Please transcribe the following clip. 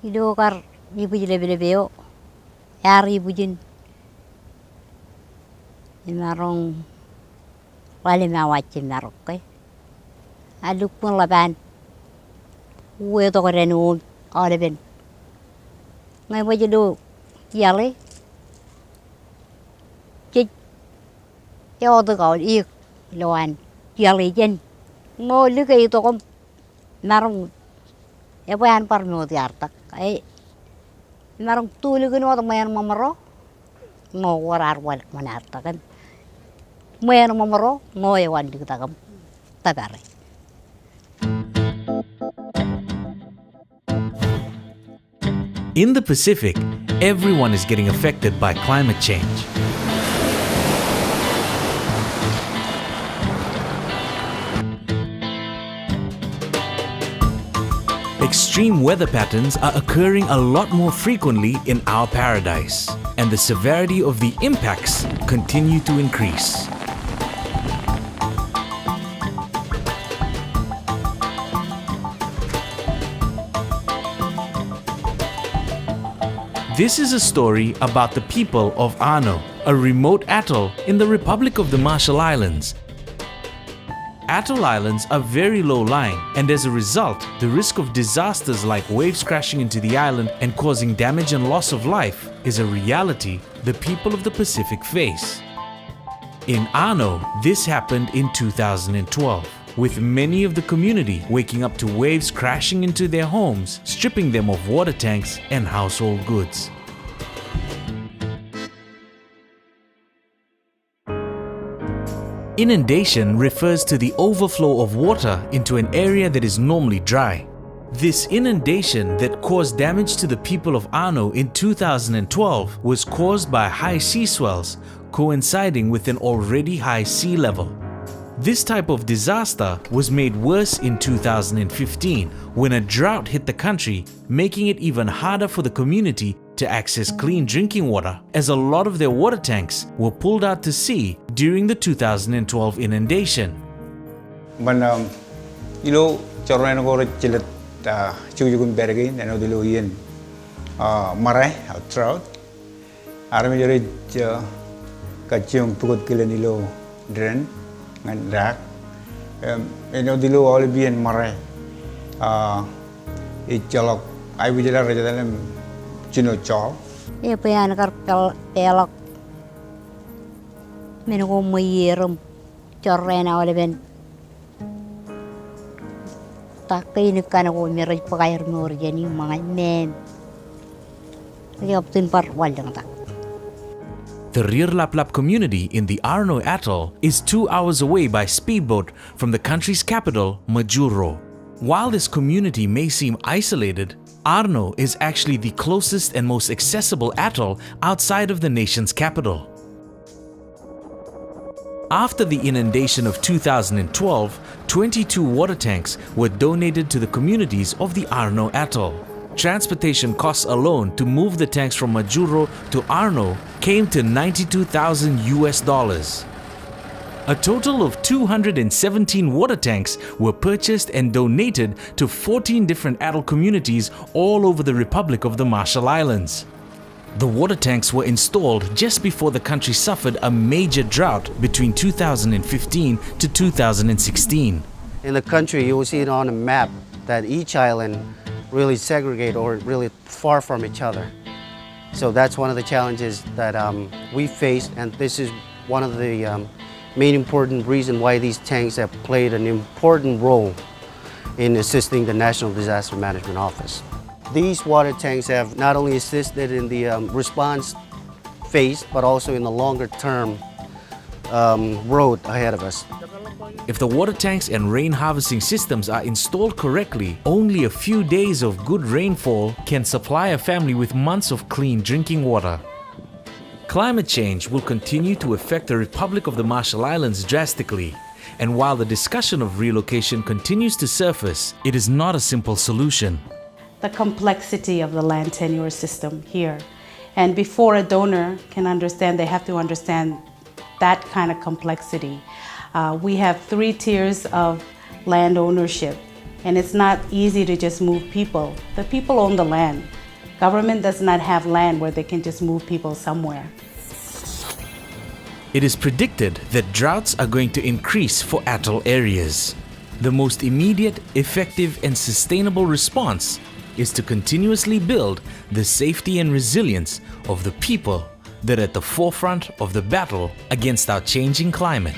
Idokar ibu lebe-lebeo, yari ibujin. Imarong wale mawachim narokke. Aluk pun laban. Uwe to korenu oleben. Ngai boje do yale. Chích yo to ko ik loan yale jen. Ngo lukai to kom narong epan parno tiartak. Ai narong tulu kuno to mayan mamaro. Ngo warar wal manartakan. Mayan mamaro ngo yawan diktakam tabare. In the Pacific, everyone is getting affected by climate change. Extreme weather patterns are occurring a lot more frequently in our paradise, and the severity of the impacts continue to increase. This is a story about the people of Arno, a remote atoll in the Republic of the Marshall Islands. Atoll islands are very low-lying, and as a result, the risk of disasters like waves crashing into the island and causing damage and loss of life is a reality the people of the Pacific face. In Arno, this happened in 2012, with many of the community waking up to waves crashing into their homes, stripping them of water tanks and household goods. Inundation refers to the overflow of water into an area that is normally dry. This inundation that caused damage to the people of Arno in 2012 was caused by high sea swells coinciding with an already high sea level. This type of disaster was made worse in 2015 when a drought hit the country, making it even harder for the community to access clean drinking water, as a lot of their water tanks were pulled out to sea during the 2012 inundation. Ilo chorno go chilet chujugun bergi nano dilo yen mare drought RMI jore kachung pukut kilen ilo dren ngan rak eno dilo olibian mare cholok ai bijala raja dalam chino chol E payan kar pelok. Menuko muyerum chorrena oleben. Tak pinukan ako meron pagayar nor jani mga men. Yoptin par walang tak. The Rir Lap Lap community in the Arno Atoll is 2 hours away by speedboat from the country's capital, Majuro. While this community may seem isolated, Arno is actually the closest and most accessible atoll outside of the nation's capital. After the inundation of 2012, 22 water tanks were donated to the communities of the Arno Atoll. Transportation costs alone to move the tanks from Majuro to Arno came to $92,000. A total of 217 water tanks were purchased and donated to 14 different atoll communities all over the Republic of the Marshall Islands. The water tanks were installed just before the country suffered a major drought between 2015 to 2016. In the country, you will see it on a map that each island really segregate or really far from each other. So that's one of the challenges that we faced, and this is one of the main important reason why these tanks have played an important role in assisting the National Disaster Management Office. These water tanks have not only assisted in the response phase, but also in the longer term road ahead of us. If the water tanks and rain harvesting systems are installed correctly, only a few days of good rainfall can supply a family with months of clean drinking water. Climate change will continue to affect the Republic of the Marshall Islands drastically, and while the discussion of relocation continues to surface, it is not a simple solution. The complexity of the land tenure system here. And before a donor can understand, they have to understand that kind of complexity. We have 3 tiers of land ownership. And it's not easy to just move people. The people own the land. Government does not have land where they can just move people somewhere. It is predicted that droughts are going to increase for atoll areas. The most immediate, effective, and sustainable response is to continuously build the safety and resilience of the people that are at the forefront of the battle against our changing climate.